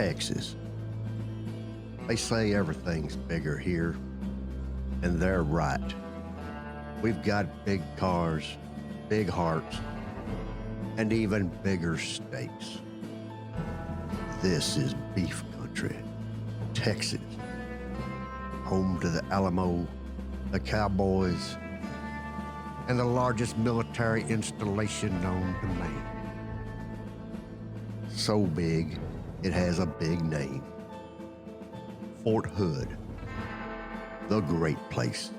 Texas. They say everything's bigger here, and they're right. We've got big cars, big hearts, and even bigger steaks. This is beef country, Texas, home to the Alamo, the Cowboys, and the largest military installation known to man. So big, it has a big name. Fort Hood, the great place.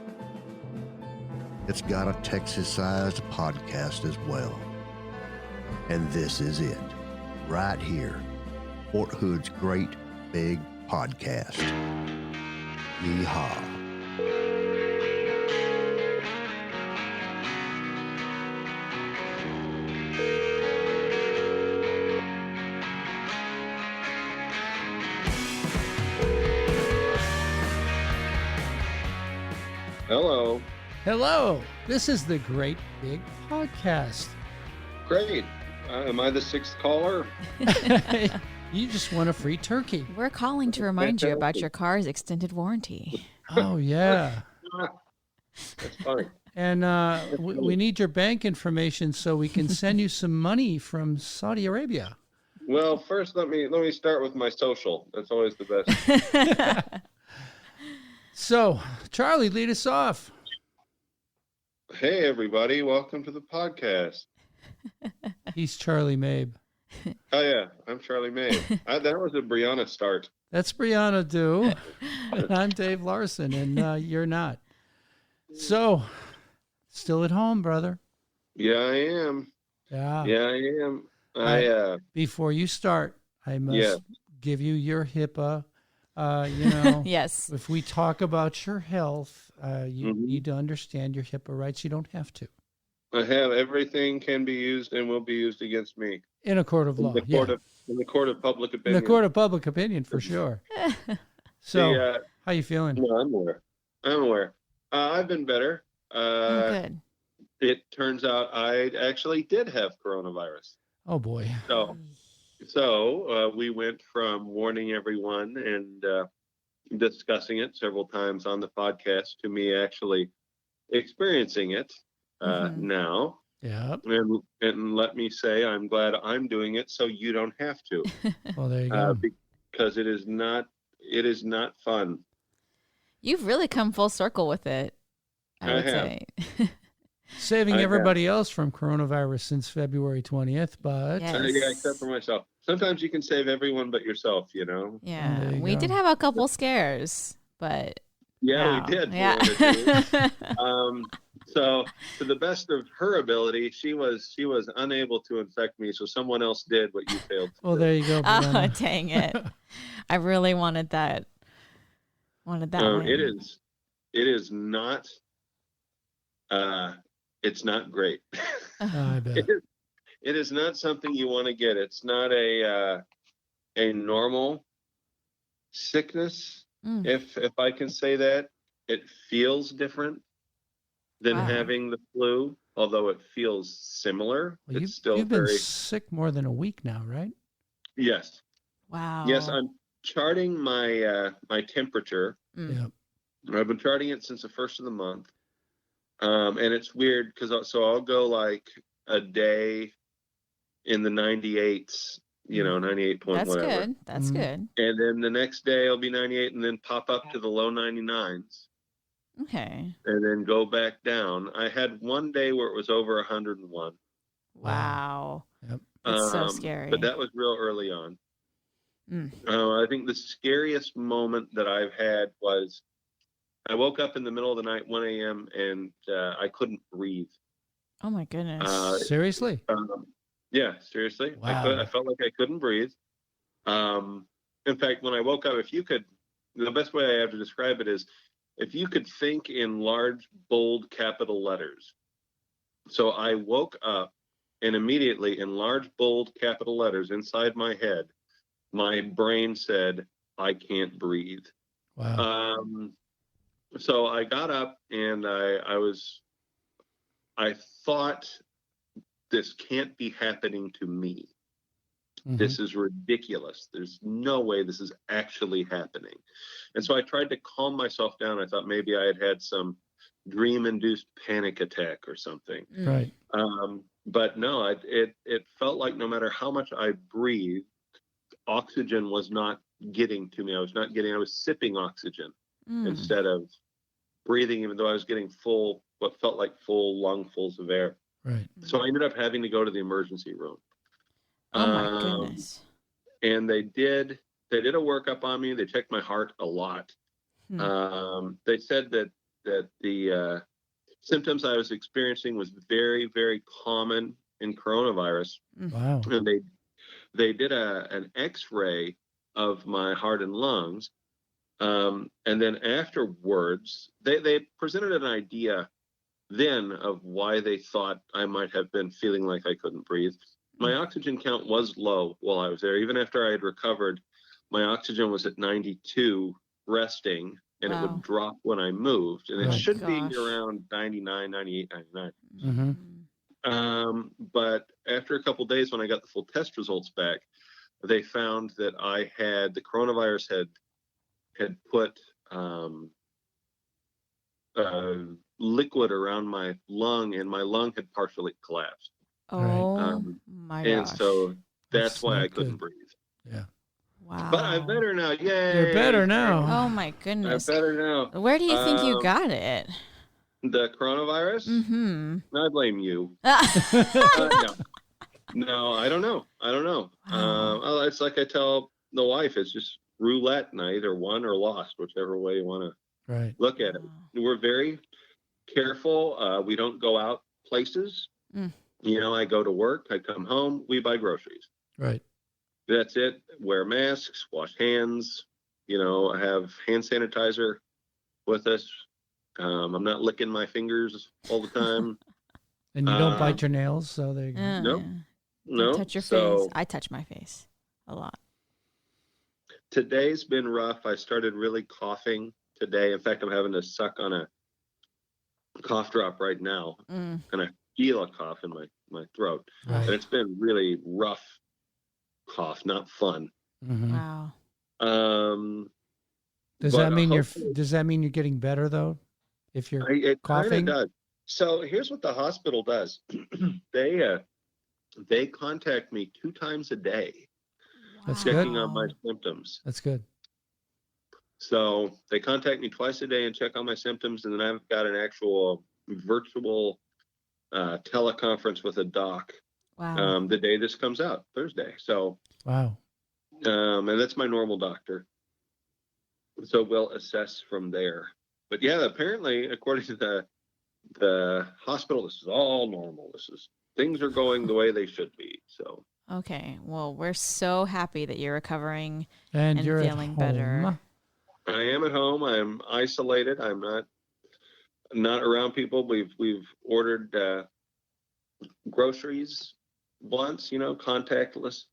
It's got a Texas-sized podcast as well. And this is it, right here, Fort Hood's great big podcast. Yeehaw. Hello. Hello. This is the Great Big Podcast. Great. Am I the sixth caller? You just won a free turkey. We're calling to remind you about your car's extended warranty. Oh, yeah. That's funny. And we need your bank information so we can send you some money from Saudi Arabia. Well, first let me start with my social. That's always the best. So, Charlie, lead us off. Hey, everybody. Welcome to the podcast. He's Charlie Mabe. Oh, yeah. I'm Charlie May. That was a Brianna start. That's Brianna Do. And I'm Dave Larson, and you're not. So, still at home, brother. Yeah, I am. Yeah. Yeah, I am. Before you start, I must give you your HIPAA. Yes. If we talk about your health, you need to understand your HIPAA rights. You don't have to. I have everything can be used and will be used against me. In a court of law. In the court of public opinion. In the court of public opinion, for sure. So, how you feeling? No, I'm aware. I've been better. Good. It turns out I actually did have coronavirus. Oh, boy. So we went from warning everyone and discussing it several times on the podcast to me actually experiencing it now. Yeah. And let me say, I'm glad I'm doing it so you don't have to. Well, there you go. Because it is not fun. You've really come full circle with it, I would say. Saving everybody else from coronavirus since February 20th, but... Yes. Yeah, except for myself. Sometimes you can save everyone but yourself, you know? Yeah, we did have a couple scares, but... Yeah, we did. Yeah. So, to the best of her ability, she was unable to infect me, so someone else did what you failed to Well, do. there you go. Oh, dang it. I really wanted that. One. It is not... it's not great. I bet. It is not something you want to get. It's not a normal sickness, if I can say that. It feels different than having the flu, although it feels similar. Well, it's still you've been sick more than a week now, right? Yes. Wow. Yes, I'm charting my my temperature. Yeah. I've been charting it since the first of the month. And it's weird because I'll go like a day in the 98s, 98 point That's whatever. good. That's good. And then the next day I'll be 98 and then pop up to the low 99s. Okay. And then go back down. I had one day where it was over 101. Wow. Yep. That's so scary. But that was real early on. I think the scariest moment that I've had was I woke up in the middle of the night, 1 a.m., and I couldn't breathe. Oh, my goodness. Seriously? Yeah, seriously. Wow. I felt like I couldn't breathe. In fact, when I woke up, the best way I have to describe it is if you could think in large, bold capital letters. So I woke up and immediately in large, bold capital letters inside my head, my brain said, I can't breathe. Wow. So I got up and I thought this can't be happening to me. This is ridiculous. There's no way this is actually happening. And so I tried to calm myself down. I thought maybe I had some dream-induced panic attack or something. Right. But no, it felt like no matter how much I breathed, oxygen was not getting to me. I was sipping oxygen instead of breathing, even though I was getting what felt like full lungfuls of air. Right. So I ended up having to go to the emergency room. Oh my goodness. And they did a workup on me. They checked my heart a lot. They said that the symptoms I was experiencing was very, very common in coronavirus. Wow. And they did an X-ray of my heart and lungs. And then afterwards, they presented an idea then of why they thought I might have been feeling like I couldn't breathe. My oxygen count was low while I was there. Even after I had recovered, my oxygen was at 92 resting, and it would drop when I moved. And it should be around 99, 98, 99. But after a couple of days, when I got the full test results back, they found that the coronavirus had put liquid around my lung, and my lung had partially collapsed. Oh my gosh. And so that's why I not couldn't good. breathe. Yeah. Wow. But I'm better now. Yay. You're better now. Oh my goodness. I'm better now. Where do you think you got it? The coronavirus? I blame you. No, I don't know. Wow. It's like I tell the wife, it's just roulette, and I either won or lost, whichever way you want to look at it. We're very careful. We don't go out places. I go to work, I come home, we buy groceries. Right. That's it. Wear masks, wash hands, I have hand sanitizer with us. I'm not licking my fingers all the time. And you don't bite your nails, so they No. Touch your face. I touch my face a lot. Today's been rough. I started really coughing today. In fact, I'm having to suck on a cough drop right now, and I feel a cough in my throat. Right. And it's been really rough cough, not fun. Wow. Does that mean you're getting better though? If you're coughing? It does. So here's what the hospital does. They contact me 2 times a day. That's checking good. on my symptoms. That's good. So they contact me twice a day and check on my symptoms, and then I've got an actual virtual teleconference with a doc. Wow. The day this comes out, Thursday. So wow. And that's my normal doctor. So we'll assess from there. But yeah, apparently, according to the hospital, this is all normal. Things are going the way they should be. So. Okay. Well, we're so happy that you're recovering and you're feeling better. I am at home. I'm isolated. I'm not around people. We've ordered groceries once, contactless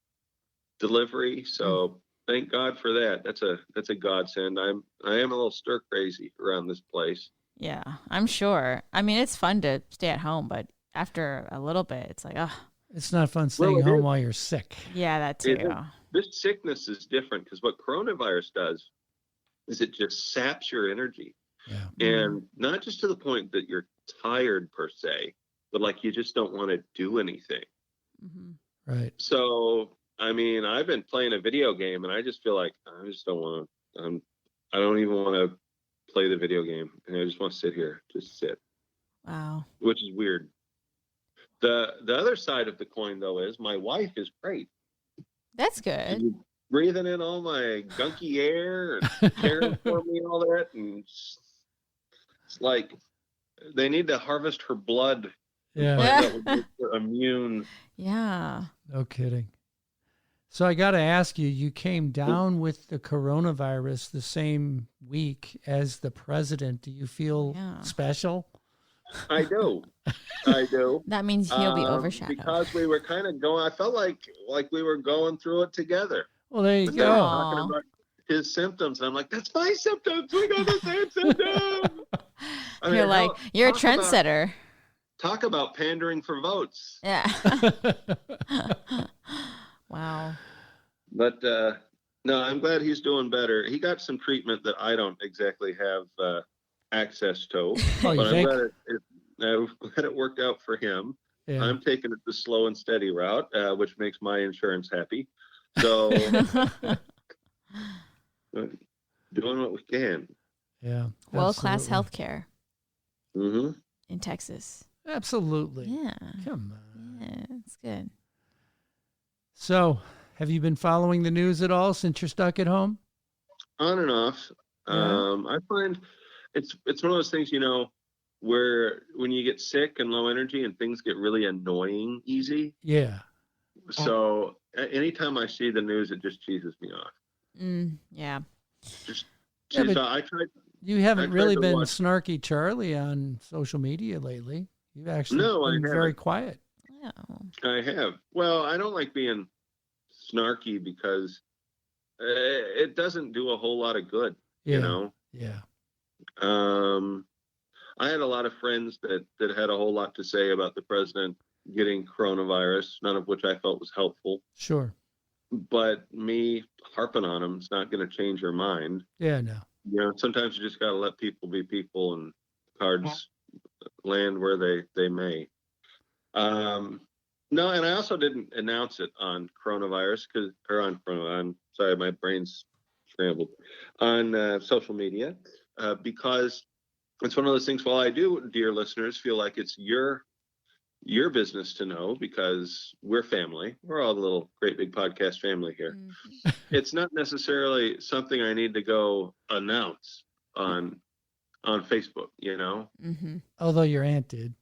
delivery. So thank God for that. That's a godsend. I am a little stir crazy around this place. Yeah, I'm sure. I mean, it's fun to stay at home, but after a little bit, it's like, it's not fun staying home while you're sick. Yeah, that too. This sickness is different because what coronavirus does is it just saps your energy. Yeah. And not just to the point that you're tired per se, but like you just don't want to do anything. Right. So, I mean, I've been playing a video game and I just feel like I just don't want to, I don't even want to play the video game. And I just want to sit here, just sit. Wow. Which is weird. The other side of the coin, though, is my wife is great. That's good. She's breathing in all my gunky air and caring for me and all that. And it's like they need to harvest her blood. Yeah. Her immune. Yeah. No kidding. So I got to ask you, you came down with the coronavirus the same week as the president. Do you feel special? I do. That means he'll be overshadowed. Because we were kind of going, I felt like we were going through it together. Well, there you They were go. talking about his symptoms. And I'm like, that's my symptoms. We got the same symptoms. I You're mean, like, you're a trendsetter. Talk about pandering for votes. Yeah. Wow. Wow. But no, I'm glad he's doing better. He got some treatment that I don't exactly have access to, Oh, but you I'm think? glad it worked out for him. Yeah. I'm taking it the slow and steady route, which makes my insurance happy. So doing what we can. Yeah. World-class absolutely. healthcare Mm-hmm. in Texas. Absolutely. Yeah. Come on. Yeah, it's good. So, have you been following the news at all since you're stuck at home? On and off. Yeah. I find it's one of those things, where when you get sick and low energy and things get really annoying easy. Yeah. So anytime I see the news, it just cheeses me off. Yeah. Just Yeah, but I tried. You haven't I really tried to been watch- snarky Charlie on social media lately. You've actually No, I been very haven't. quiet. Oh. I have. Well, I don't like being snarky because it doesn't do a whole lot of good. Yeah. I had a lot of friends that had a whole lot to say about the president getting coronavirus, none of which I felt was helpful. Sure. But me harping on them is not going to change their mind. Yeah, no. Sometimes you just got to let people be people, and cards land where they may. No, and I also didn't announce it on coronavirus I'm sorry, my brain's scrambled, on social media, because it's one of those things. While I do, dear listeners, feel like it's your business to know, because we're family. We're all the little great big podcast family here. Mm-hmm. It's not necessarily something I need to go announce on Facebook, Mm-hmm. Although your aunt did.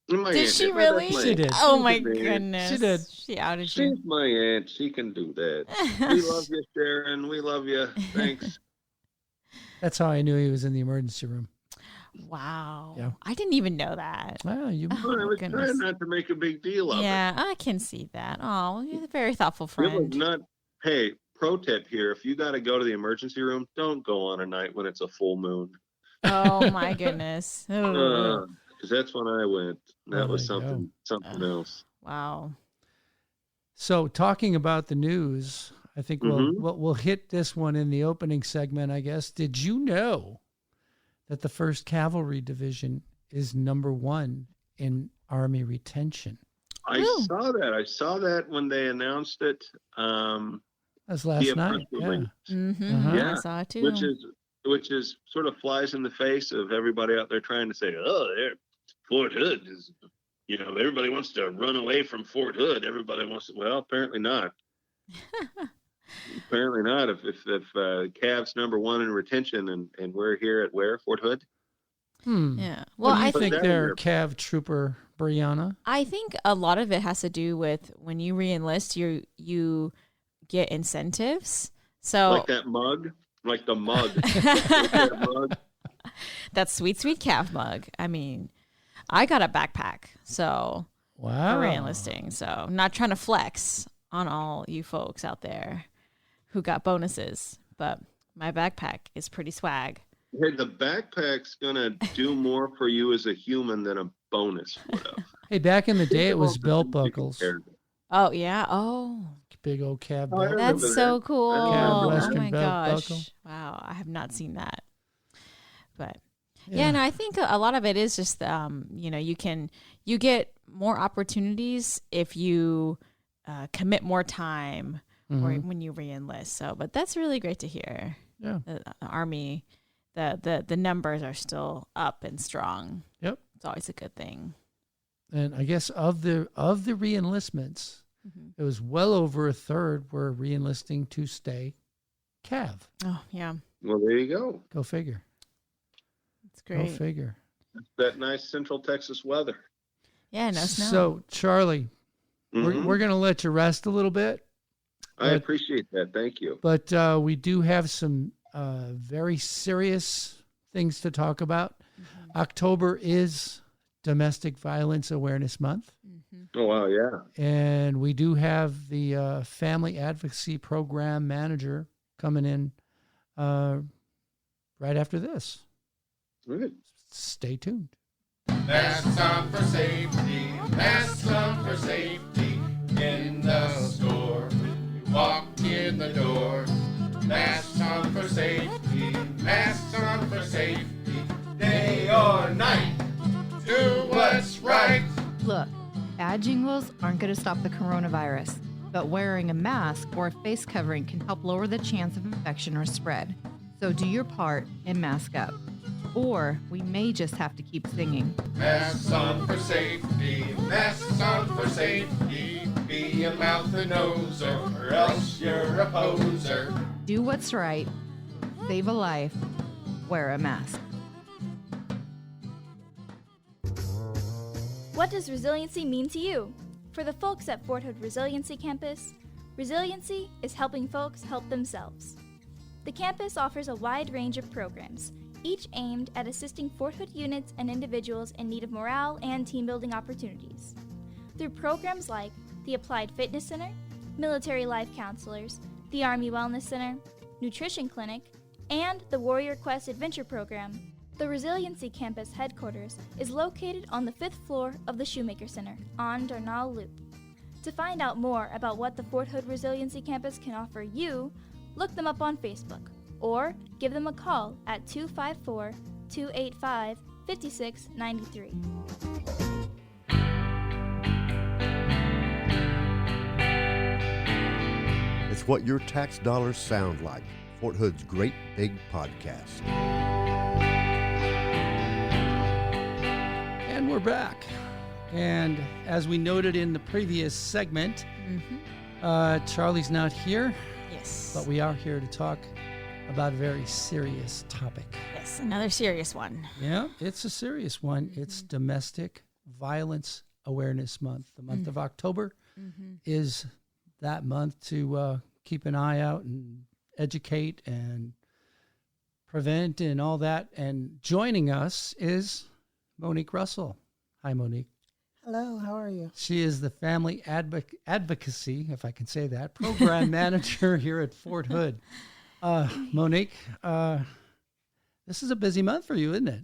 Did she really? She did. Oh my She did. goodness. She did. She outed you. She's my aunt. She can do that. We love you, Sharon. We love you. Thanks. That's how I knew he was in the emergency room. Wow. Yeah. I didn't even know that. Wow, you. Oh, I was goodness. trying not to make a big deal of it. Yeah, I can see that. Oh, you're a very thoughtful It was friend. not. Hey, pro tip here: if you got to go to the emergency room, don't go on a night when it's a full moon. Oh my goodness. Oh. Because that's when I went. That Oh, was there you something else. Wow. So, talking about the news, I think Mhm. we'll hit this one in the opening segment, I guess. Did you know that the 1st Cavalry Division is #1 in Army retention? I Ooh. saw that. I saw that when they announced it. That was last via night. press Yeah. release. Mm-hmm. Uh-huh. I Yeah, saw it too. which is sort of flies in the face of everybody out there trying to say, oh, there, Fort Hood is, everybody wants to run away from Fort Hood. Everybody wants to. Well, apparently not. Apparently not. If Cav's #1 in retention, and we're here at where, Fort Hood? Yeah. What Well, do you I think think- there, Cav Trooper Brianna? I think a lot of it has to do with when you re-enlist, you get incentives. So Like that mug? Like the mug. That mug. that sweet Cav mug. I mean, I got a backpack, so Wow. for re-enlisting. So not trying to flex on all you folks out there who got bonuses, but my backpack is pretty swag. Hey, the backpack's going to do more for you as a human than a bonus would have. Hey, back in the day, it was belt buckles. Oh yeah. Oh, Big old Cav Oh, I belt. remember that's that. so cool. Yeah, Oh Western my belt gosh. buckle. Wow, I have not seen that. But yeah, no, I think a lot of it is just you get more opportunities if you commit more time or when you re-enlist. So, but that's really great to hear. Yeah. The Army, the numbers are still up and strong. Yep. It's always a good thing. And I guess of the re-enlistments, it was well over a third were re-enlisting to stay Cav. Oh yeah, Well, there you go. Go figure. it's Go great. figure. That nice Central Texas weather. Yeah, no snow. So, Charlie, Mhm. we're going to let you rest a little bit, I but- appreciate that. Thank you. but we do have some very serious things to talk about. October is Domestic Violence Awareness Month. Oh, wow, yeah. And we do have the Family Advocacy Program Manager coming in right after this. Good. Stay tuned. Masks on for safety, masks on for safety in the store. Bad jingles aren't going to stop the coronavirus, but wearing a mask or a face covering can help lower the chance of infection or spread. So do your part and mask up. Or we may just have to keep singing. Masks on for safety, masks on for safety. Be a mouth and noser, or else you're a poser. Do what's right, save a life, wear a mask. What does resiliency mean to you? For the folks at Fort Hood Resiliency Campus, resiliency is helping folks help themselves. The campus offers a wide range of programs, each aimed at assisting Fort Hood units and individuals in need of morale and team-building opportunities. Through programs like the Applied Fitness Center, Military Life Counselors, the Army Wellness Center, Nutrition Clinic, and the Warrior Quest Adventure Program, the Resiliency Campus headquarters is located on the 5th floor of the Shoemaker Center on Darnall Loop. To find out more about what the Fort Hood Resiliency Campus can offer you, look them up on Facebook or give them a call at 254-285-5693. It's what your tax dollars sound like. Fort Hood's Great Big Podcast. And we're back. And as we noted in the previous segment, Charlie's not here, Yes. but we are here to talk about a very serious topic. Yes, another serious one. Yeah, it's a serious one. It's Domestic Violence Awareness Month. The month of October is that month to keep an eye out and educate and prevent and all that. And joining us is Monique Russell. Hi, Monique. Hello, how are you? She is the Family Advocacy, if I can say that, program manager here at Fort Hood. Monique, this is a busy month for you, isn't it?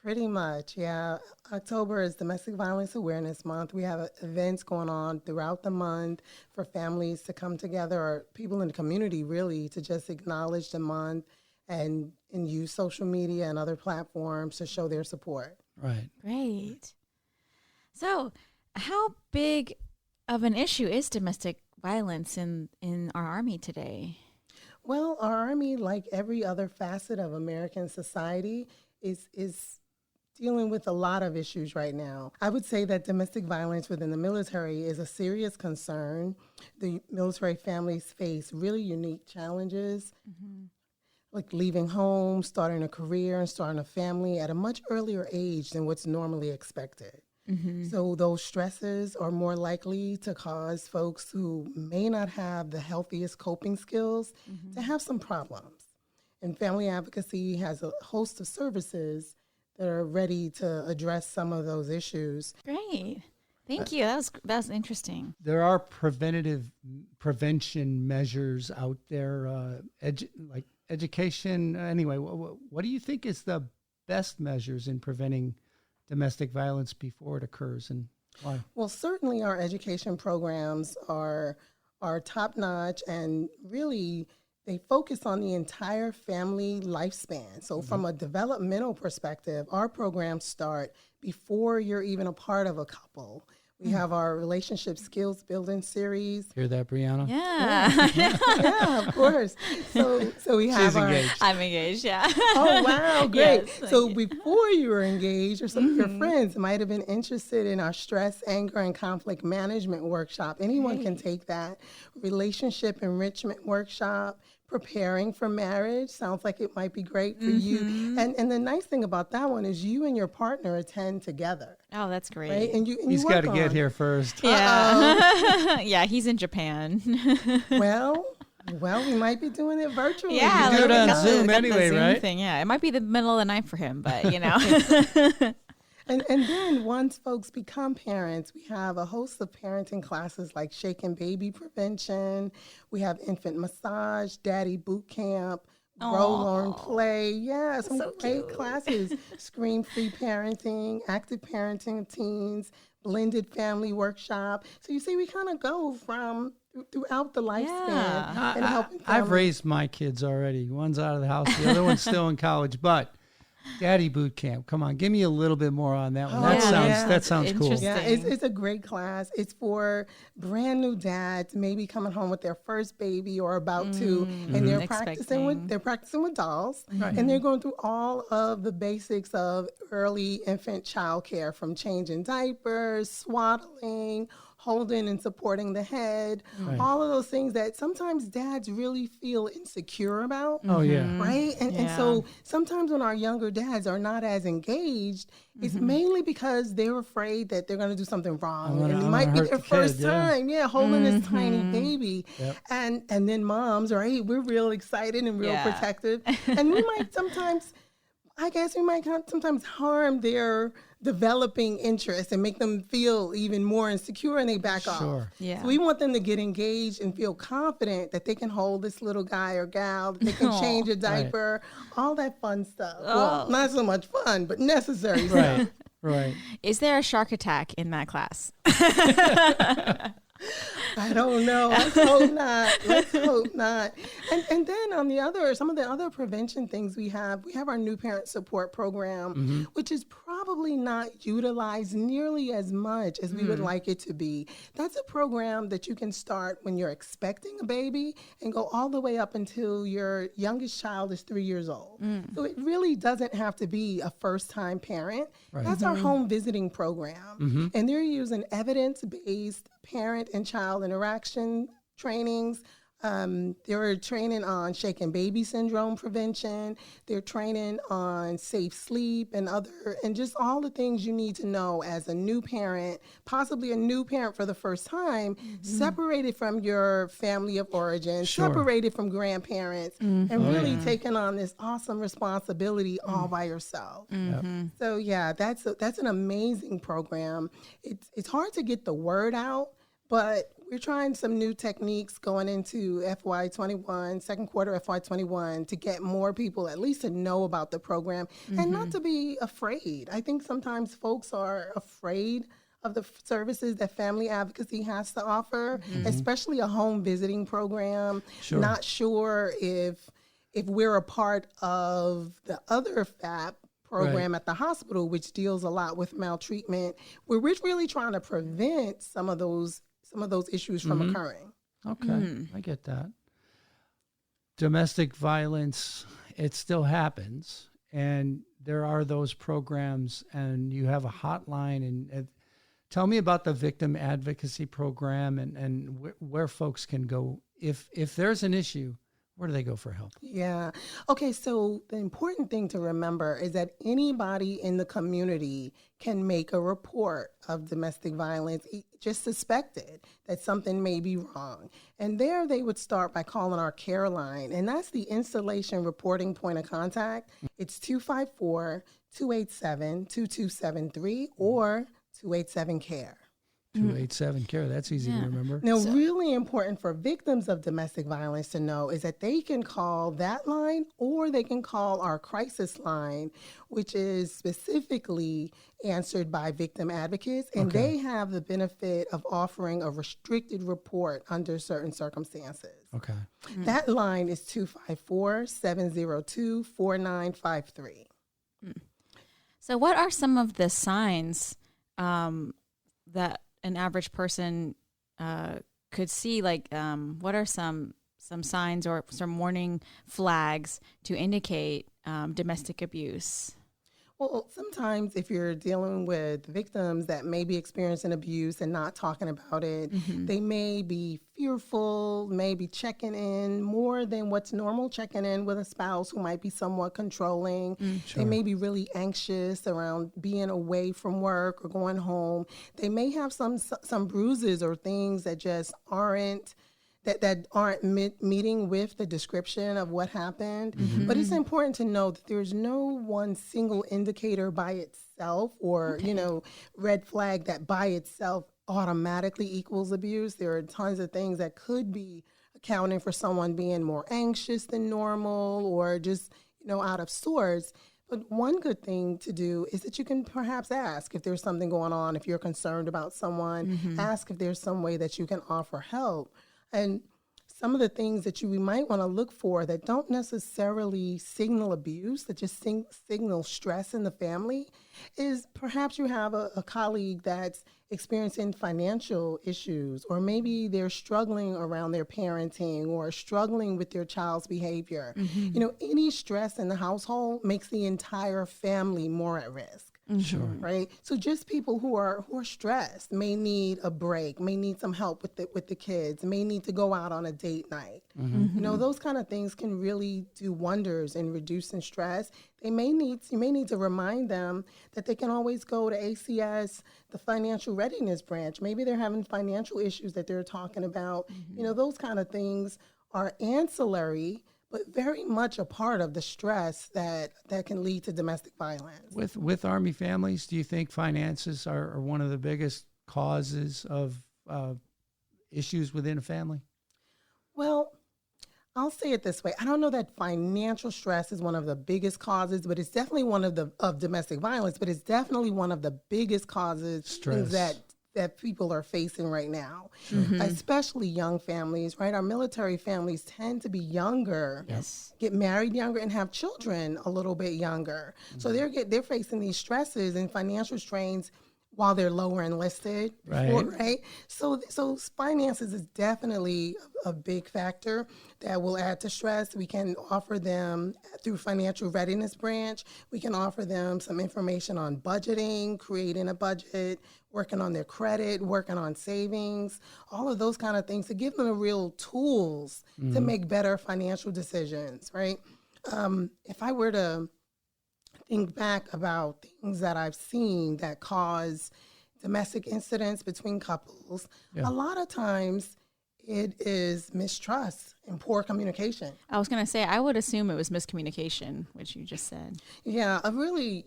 Pretty much, yeah. October is Domestic Violence Awareness Month. We have events going on throughout the month for families to come together, or people in the community really, to just acknowledge the month and use social media and other platforms to show their support. Right. Great. So, how big of an issue is domestic violence in our Army today? Well, our Army, like every other facet of American society, is dealing with a lot of issues right now. I would say that domestic violence within the military is a serious concern. The military families face really unique challenges, like leaving home, starting a career, and starting a family at a much earlier age than what's normally expected. So those stresses are more likely to cause folks who may not have the healthiest coping skills to have some problems. And Family Advocacy has a host of services that are ready to address some of those issues. Great. Thank you. That was interesting. There are prevention measures out there, like education. Anyway, what do you think is the best measures in preventing domestic violence before it occurs, and why? Well, certainly our education programs are top-notch, and really they focus on the entire family lifespan. So from a developmental perspective, our programs start before you're even a part of a couple. We have our relationship skills building series. Hear that, Brianna? Yeah. Yeah, of course. So we have She's our engaged. I'm engaged, yeah. Oh, wow, great. Yes, So thank you. before you were engaged, or some of your friends might have been interested in our stress, anger, and conflict management workshop. Anyone can take that. Relationship enrichment workshop. Preparing for marriage sounds like it might be great for you. And the nice thing about that one is you and your partner attend together. Oh, that's great. Right? And He's you got to work get on- here first. Yeah. Yeah, he's in Japan. Well, we might be doing it virtually. Yeah, You do it like, on we got Zoom the anyway, Zoom right? Thing, yeah, it might be the middle of the night for him, but you know. And then once folks become parents, we have a host of parenting classes like shake and baby prevention. We have infant massage, daddy boot camp, grow, learn, play. Yeah, some great classes. Screen-free parenting, active parenting of teens, blended family workshop. So you see, we kind of go from throughout the lifespan Yeah. and helping I've families. raised my kids already. One's out of the house, the other one's still in college. But Daddy boot camp. Come on, give me a little bit more on that one. Oh, That sounds cool. Interesting. Yeah, it's a great class. It's for brand new dads, maybe coming home with their first baby or about to, and they're practicing with dolls, and they're going through all of the basics of early infant child care, from changing diapers, swaddling, holding and supporting the head, all of those things that sometimes dads really feel insecure about. Oh, yeah. Right? And so sometimes when our younger dads are not as engaged, it's mainly because they're afraid that they're going to do something wrong. And it might be their first time, holding this tiny baby. Yep. And then moms, right, we're real excited and real protective. And we might sometimes harm their developing interest and make them feel even more insecure, and they back off. Yeah. So we want them to get engaged and feel confident that they can hold this little guy or gal, that they can change a diaper, all that fun stuff. Well, not so much fun, but necessary stuff. Right. Is there a shark attack in that class? I don't know. Let's hope not. Let's hope not. And then on some of the other prevention things we have our new parent support program, which is probably not utilized nearly as much as we would like it to be. That's a program that you can start when you're expecting a baby and go all the way up until your youngest child is 3 years old. So it really doesn't have to be a first-time parent. Right. That's our home visiting program. And they're using evidence-based parent and child interaction trainings. They're training on shaken baby syndrome prevention. They're training on safe sleep and just all the things you need to know as a new parent, possibly a new parent for the first time, separated from your family of origin, separated from grandparents, and really taking on this awesome responsibility all by yourself. So that's an amazing program. It's hard to get the word out, but we're trying some new techniques going into FY21, second quarter FY21, to get more people at least to know about the program and not to be afraid. I think sometimes folks are afraid of the services that family advocacy has to offer, especially a home visiting program. Not sure if we're a part of the other FAP program at the hospital, which deals a lot with maltreatment, where we're really trying to prevent some of those issues from occurring. Okay, I get that. Domestic violence, it still happens, and there are those programs, and you have a hotline. And tell me about the victim advocacy program and where folks can go if there's an issue. Where do they go for help? Yeah. Okay, so the important thing to remember is that anybody in the community can make a report of domestic violence, just suspected that something may be wrong. And there they would start by calling our care line, and that's the installation reporting point of contact. It's 254-287-2273 or 287-CARE. 287-CARE. That's easy to remember. Now, really important for victims of domestic violence to know is that they can call that line, or they can call our crisis line, which is specifically answered by victim advocates, and they have the benefit of offering a restricted report under certain circumstances. Okay. That line is 254-702-4953. So what are some of the signs that an average person could see? Like, what are some signs or some warning flags to indicate domestic abuse? Well, sometimes if you're dealing with victims that may be experiencing abuse and not talking about it, they may be fearful, may be checking in more than what's normal, checking in with a spouse who might be somewhat controlling. They may be really anxious around being away from work or going home. They may have some bruises or things that just aren't meeting with the description of what happened. But it's important to know that there's no one single indicator by itself or, red flag that by itself automatically equals abuse. There are tons of things that could be accounting for someone being more anxious than normal or just, out of sorts. But one good thing to do is that you can perhaps ask if there's something going on, if you're concerned about someone, ask if there's some way that you can offer help. And some of the things that we might want to look for that don't necessarily signal abuse, that just signal stress in the family, is perhaps you have a colleague that's experiencing financial issues, or maybe they're struggling around their parenting or struggling with their child's behavior. Any stress in the household makes the entire family more at risk. Sure. Right. So just people who are stressed may need a break, may need some help with the kids, may need to go out on a date night. Those kind of things can really do wonders in reducing stress. You may need to remind them that they can always go to ACS, the financial readiness branch. Maybe they're having financial issues that they're talking about. Those kind of things are ancillary, but very much a part of the stress that can lead to domestic violence. With Army families, do you think finances are one of the biggest causes of issues within a family? Well, I'll say it this way. I don't know that financial stress is one of the biggest causes, but it's definitely one of domestic violence, but it's definitely one of the biggest causes things that people are facing right now, especially young families, right? Our military families tend to be younger, get married younger, and have children a little bit younger. So they're facing these stresses and financial strains while they're lower enlisted, right? So finances is definitely a big factor that will add to stress. We can offer them through financial readiness branch. We can offer them some information on budgeting, creating a budget, working on their credit, working on savings, all of those kind of things to give them the real tools to make better financial decisions, right? If I were to think back about things that I've seen that cause domestic incidents between couples, a lot of times it is mistrust and poor communication. I was going to say, I would assume it was miscommunication, which you just said. Yeah, a really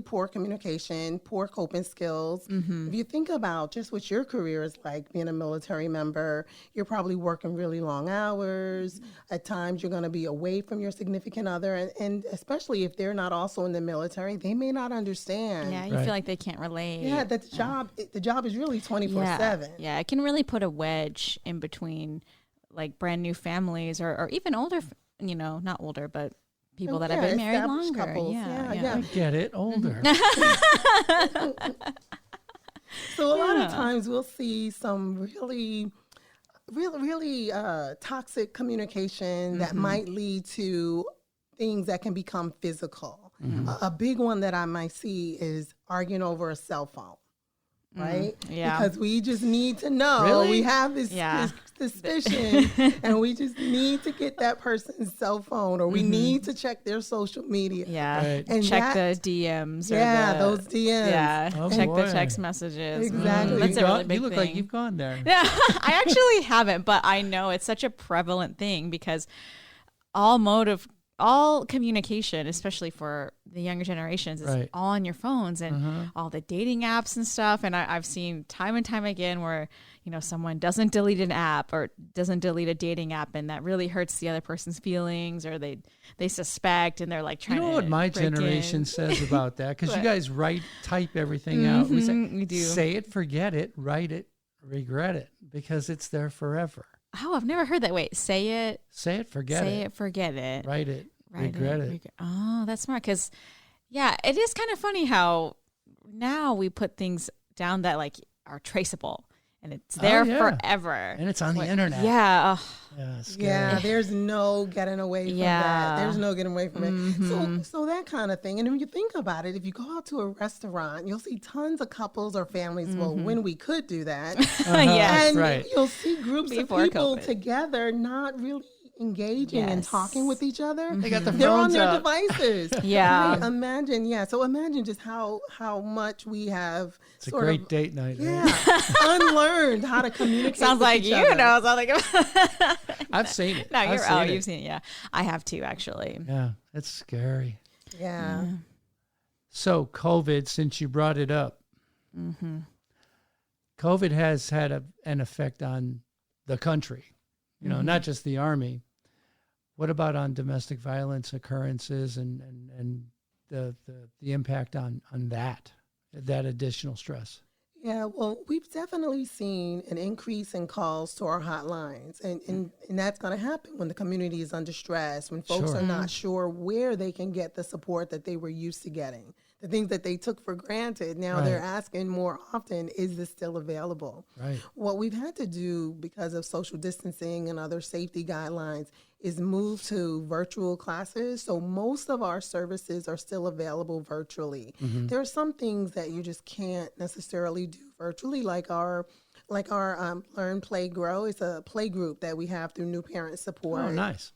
poor communication, poor coping skills. If you think about just what your career is like, being a military member, you're probably working really long hours. At times, you're going to be away from your significant other. And especially if they're not also in the military, they may not understand. Yeah, you feel like they can't relate. Yeah, that the job is really 24/7. Yeah, it can really put a wedge in between like brand new families or even older, not older, but people that have been married longer. Couples. Yeah. I get it, older. So a lot of times we'll see some really toxic communication that might lead to things that can become physical. A big one that I might see is arguing over a cell phone. Right? Yeah. Because we just need to know. Really? We have this suspicion and we just need to get that person's cell phone, or we need to check their social media. Yeah. Right. And check the DMs. Those DMs. Yeah. Oh, check boy. the text messages. Exactly. That's a really big You look thing. like you've gone there. Yeah. I actually haven't, but I know it's such a prevalent thing because all communication, especially for the younger generations, is all on your phones and all the dating apps and stuff. And I've seen time and time again where, someone doesn't delete an app or doesn't delete a dating app, and that really hurts the other person's feelings, or they suspect and they're like trying to. You know what my generation says about that? Because you guys type everything out. We do. Say it, forget it, write it, regret it, because it's there forever. Oh, I've never heard that. Wait, say it, forget it. Write it, regret it. Oh, that's smart. Because, it is kind of funny how now we put things down that like are traceable and it's there forever. And it's on the internet. Yeah. Yeah, there's no getting away from that. There's no getting away from it. So that kind of thing. And when you think about it, if you go out to a restaurant, you'll see tons of couples or families. Well, when we could do that. And you'll see groups of people together not really engaging and talking with each other. They got They're on phones their up. devices. Yeah. Right? Imagine just how much we have It's a great date night. unlearned how to communicate. Sounds with like each you other. know something about I've seen it. No, I've you've seen it. Yeah. I have too, actually. Yeah, it's scary. Yeah. So COVID, since you brought it up, COVID has had an effect on the country, not just the Army. What about on domestic violence occurrences and the impact on that additional stress? Yeah, well, we've definitely seen an increase in calls to our hotlines, and that's going to happen when the community is under stress, when folks Sure. are not sure where they can get the support that they were used to getting. The things that they took for granted, now they're Right. asking more often, is this still available? Right. What we've had to do because of social distancing and other safety guidelines is move to virtual classes. So most of our services are still available virtually. There are some things that you just can't necessarily do virtually, like our Learn, Play, Grow. It's a play group that we have through New Parent Support. Oh, nice.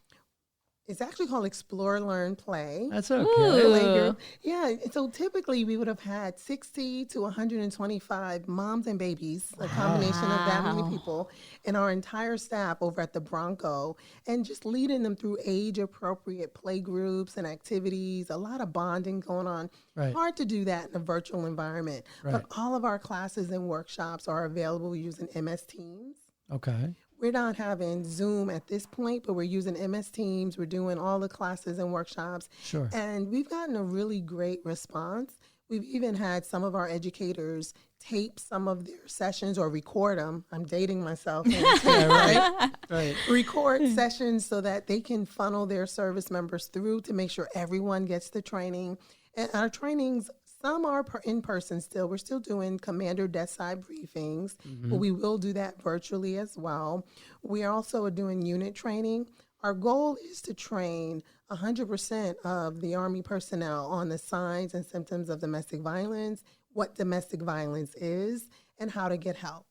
It's actually called Explore, Learn, Play. That's okay. Play Ooh. group. Yeah, so typically we would have had 60 to 125 moms and babies, a combination of that many Wow. people, and our entire staff over at the Bronco, and just leading them through age-appropriate play groups and activities, a lot of bonding going on. Right. Hard to do that in a virtual environment, Right. but all of our classes and workshops are available using MS Teams. Okay. We're not having Zoom at this point, but we're using MS Teams. We're doing all the classes and workshops. Sure. And we've gotten a really great response. We've even had some of our educators tape some of their sessions or record them. I'm dating myself. Right. Right. Record sessions so that they can funnel their service members through to make sure everyone gets the training. And our trainings, some are in person still. We're still doing commander desk side briefings, but we will do that virtually as well. We are also doing unit training. Our goal is to train 100% of the Army personnel on the signs and symptoms of domestic violence, what domestic violence is, and how to get help,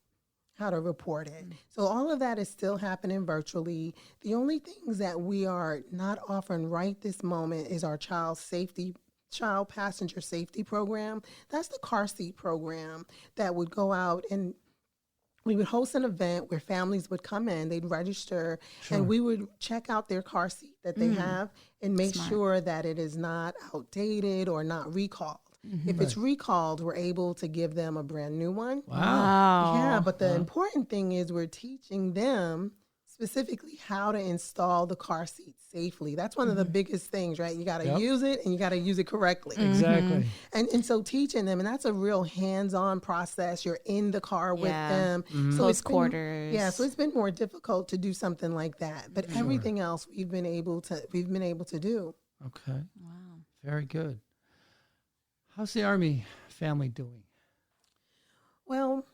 how to report it. So all of that is still happening virtually. The only things that we are not offering right this moment is our child passenger safety program. That's the car seat program that would go out, and we would host an event where families would come in, they'd register, and we would check out their car seat that they have and make sure that it is not outdated or not recalled. If it's recalled, we're able to give them a brand new one. Wow. Yeah, but the important thing is we're teaching them specifically how to install the car seat safely. That's one of the biggest things, right? You got to Yep. use it and you got to use it correctly. Exactly. And so teaching them, and that's a real hands-on process. You're in the car with Yeah. them. So Close it's been- quarters. Yeah, so it's been more difficult to do something like that. But everything else we've been able to do. Okay. Wow. Very good. How's the Army family doing? Well,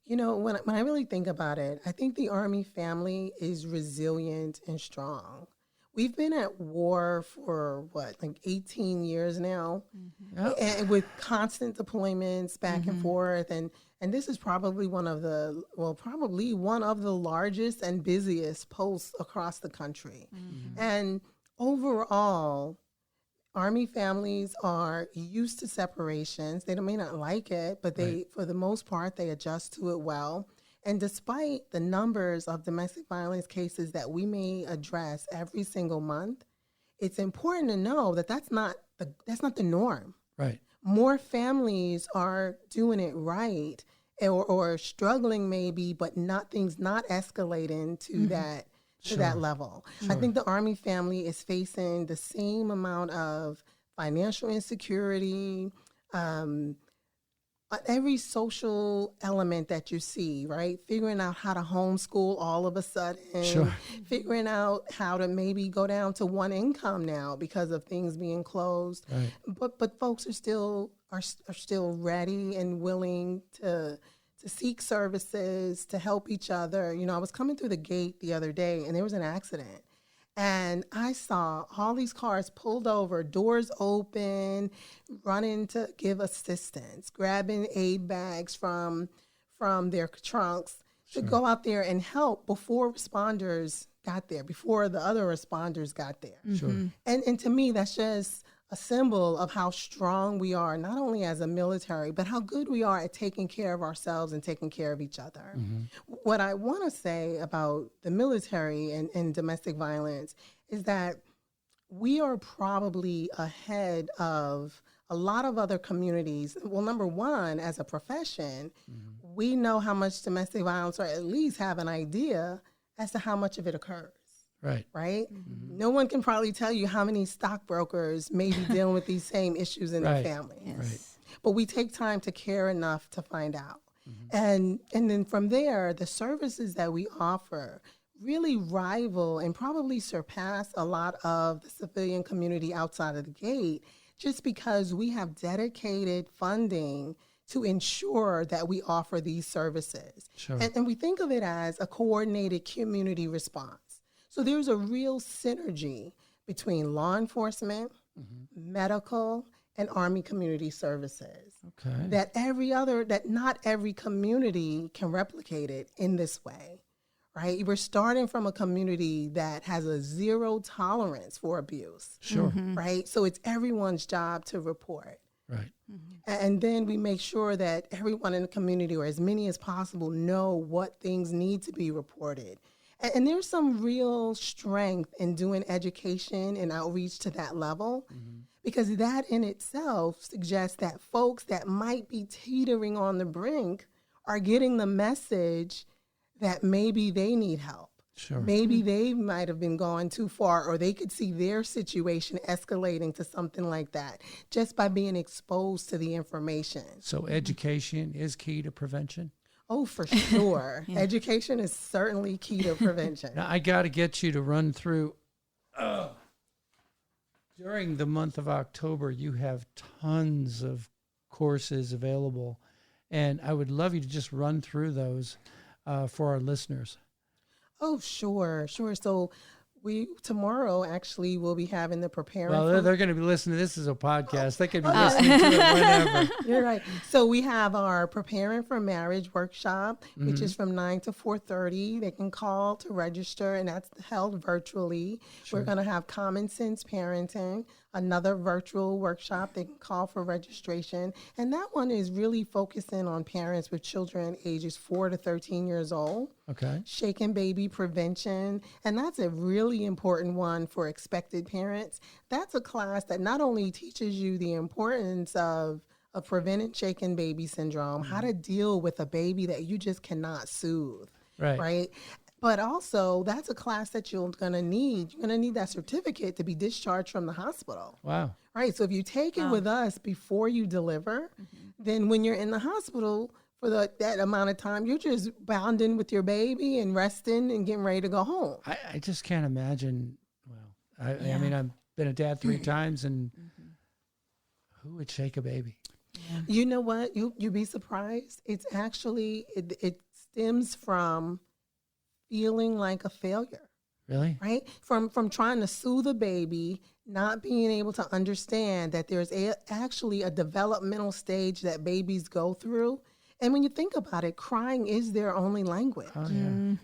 you know, when I really think about it, I think the Army family is resilient and strong. We've been at war for like 18 years now, Yep. and with constant deployments back and forth, and this is probably one of the largest and busiest posts across the country. And overall, Army families are used to separations. They may not like it, but for the most part, they adjust to it well. And despite the numbers of domestic violence cases that we may address every single month, it's important to know that that's not the norm. Right. More families are doing it right, or struggling maybe, but things not escalating to that level. I think the Army family is facing the same amount of financial insecurity, every social element that you see, right? Figuring out how to homeschool all of a sudden, figuring out how to maybe go down to one income now because of things being closed. Right. But folks are still ready and willing to seek services, to help each other. You know, I was coming through the gate the other day and there was an accident. And I saw all these cars pulled over, doors open, running to give assistance, grabbing aid bags from their trunks to go out there and help before responders got there, before the other responders got there. Sure. And to me, that's just a symbol of how strong we are, not only as a military, but how good we are at taking care of ourselves and taking care of each other. What I want to say about the military and domestic violence is that we are probably ahead of a lot of other communities. Well, number one, as a profession, we know how much domestic violence, or at least have an idea as to how much of it occurs. Right. Right? No one can probably tell you how many stockbrokers may be dealing with these same issues in their Right. family. Right. but we take time to care enough to find out. And then from there, the services that we offer really rival and probably surpass a lot of the civilian community outside of the gate, just because we have dedicated funding to ensure that we offer these services. Sure. And we think of it as a coordinated community response. So there's a real synergy between law enforcement, medical, and Army Community Services. Okay. That not every community can replicate it in this way, right? We're starting from a community that has a zero tolerance for abuse, Sure. right? So it's everyone's job to report. Right. And then we make sure that everyone in the community, or as many as possible, know what things need to be reported. And there's some real strength in doing education and outreach to that level, because that in itself suggests that folks that might be teetering on the brink are getting the message that maybe they need help. Sure. Maybe they might have been gone too far, or they could see their situation escalating to something like that just by being exposed to the information. So education is key to prevention? Oh, for sure. Education is certainly key to prevention. Now, I got to get you to run through. During the month of October, you have tons of courses available, and I would love you to just run through those for our listeners. Oh, sure. So tomorrow actually we'll be having the preparing. Well, they're going to be listening. This is a podcast. They could be listening to it whenever. You're right. So we have our Preparing for Marriage workshop, which is from 9 to 4:30. They can call to register, and that's held virtually. Sure. We're going to have Common Sense Parenting, another virtual workshop. They can call for registration. And that one is really focusing on parents with children ages 4 to 13 years old. Okay. Shaken baby prevention. And that's a really important one for expected parents. That's a class that not only teaches you the importance of preventing shaken baby syndrome, how to deal with a baby that you just cannot soothe, right? But also, that's a class that you're going to need. You're going to need that certificate to be discharged from the hospital. Wow. Right. So if you take it with us before you deliver, then when you're in the hospital for that amount of time, you're just bounding with your baby and resting and getting ready to go home. I just can't imagine. Well, I mean, I've been a dad 3 times, and who would shake a baby? Yeah. You know what? You'd be surprised. It's actually, it stems from feeling like a failure. Really? Right? From trying to soothe a baby, not being able to understand that there's actually a developmental stage that babies go through. And when you think about it, crying is their only language,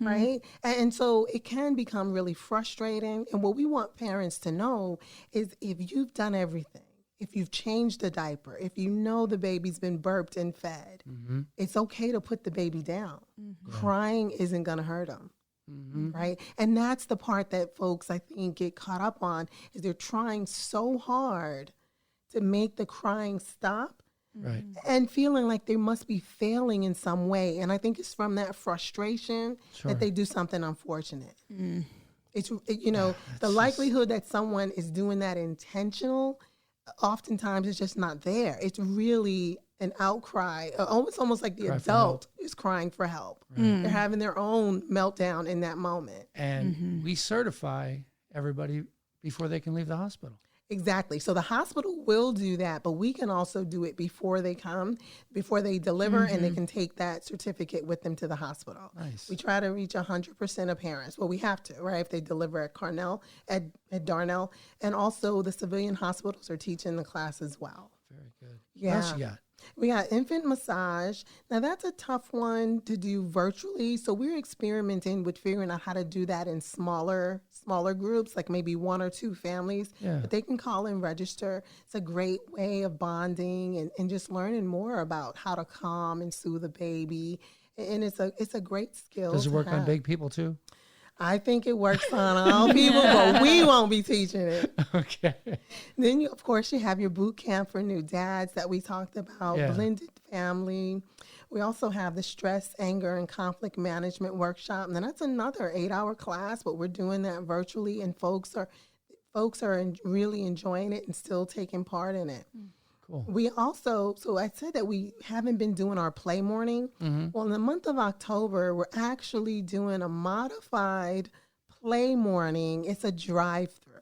right? And so it can become really frustrating. And what we want parents to know is if you've done everything, if you've changed the diaper, if you know the baby's been burped and fed, it's okay to put the baby down. Crying isn't going to hurt them. Right? And that's the part that folks, I think, get caught up on, is they're trying so hard to make the crying stop. Right. And feeling like they must be failing in some way. And I think it's from that frustration that they do something unfortunate. It's, the likelihood that someone is doing that intentional, oftentimes it's just not there. It's really an outcry, almost like the adult is crying for help. They're having their own meltdown in that moment. And we certify everybody before they can leave the hospital. Exactly. So the hospital will do that, but we can also do it before they come, before they deliver, and they can take that certificate with them to the hospital. Nice. We try to reach 100% of parents. Well, we have to, right? If they deliver at at Darnell, and also the civilian hospitals are teaching the class as well. Very good. Yeah. What else you got? We got infant massage. Now, that's a tough one to do virtually. So we're experimenting with figuring out how to do that in smaller groups, like maybe 1 or 2 families. Yeah. But they can call and register. It's a great way of bonding and just learning more about how to calm and soothe a baby. And it's a great skill. Does it work on big people too? I think it works on all people, but we won't be teaching it. Okay. Then, of course, you have your boot camp for new dads that we talked about, blended family. We also have the stress, anger, and conflict management workshop. And then that's another 8-hour class, but we're doing that virtually, and folks are really enjoying it and still taking part in it. Cool. We also, so I said that we haven't been doing our play morning. Well, in the month of October, we're actually doing a modified play morning. It's a drive-through.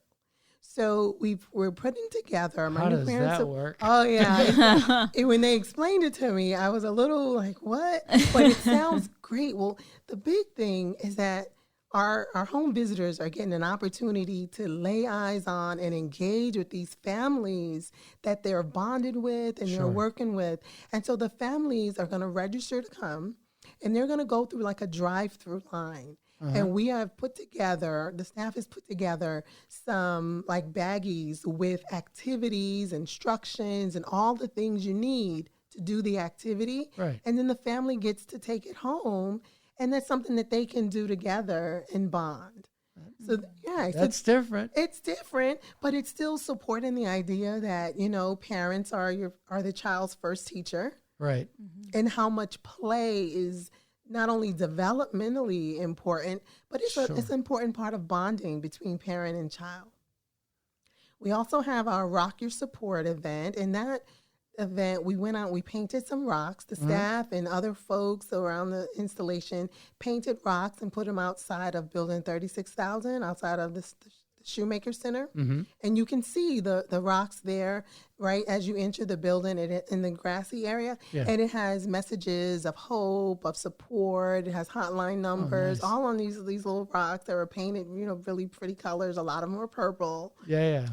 So we're putting together. How does that work? Oh yeah, when they explained it to me, I was a little like, "What?" But it sounds great. Well, the big thing is that our home visitors are getting an opportunity to lay eyes on and engage with these families that they're bonded with and they're working with, and so the families are going to register to come, and they're going to go through like a drive-through line. And we have put together, the staff has put together some like baggies with activities, instructions, and all the things you need to do the activity. Right. And then the family gets to take it home, and that's something that they can do together and bond. So yeah, That's different. It's different, but it's still supporting the idea that, you know, parents are the child's first teacher. Right. And how much play is not only developmentally important, but it's an important part of bonding between parent and child. We also have our Rock Your Support event. And that event, we went out, we painted some rocks. The staff and other folks around the installation painted rocks and put them outside of Building 36,000, outside of the Shoemaker Center. And you can see the rocks there, right, as you enter the building in the grassy area. Yeah. And it has messages of hope, of support. It has hotline numbers, all on these little rocks that were painted, you know, really pretty colors. A lot of them were purple. Yeah.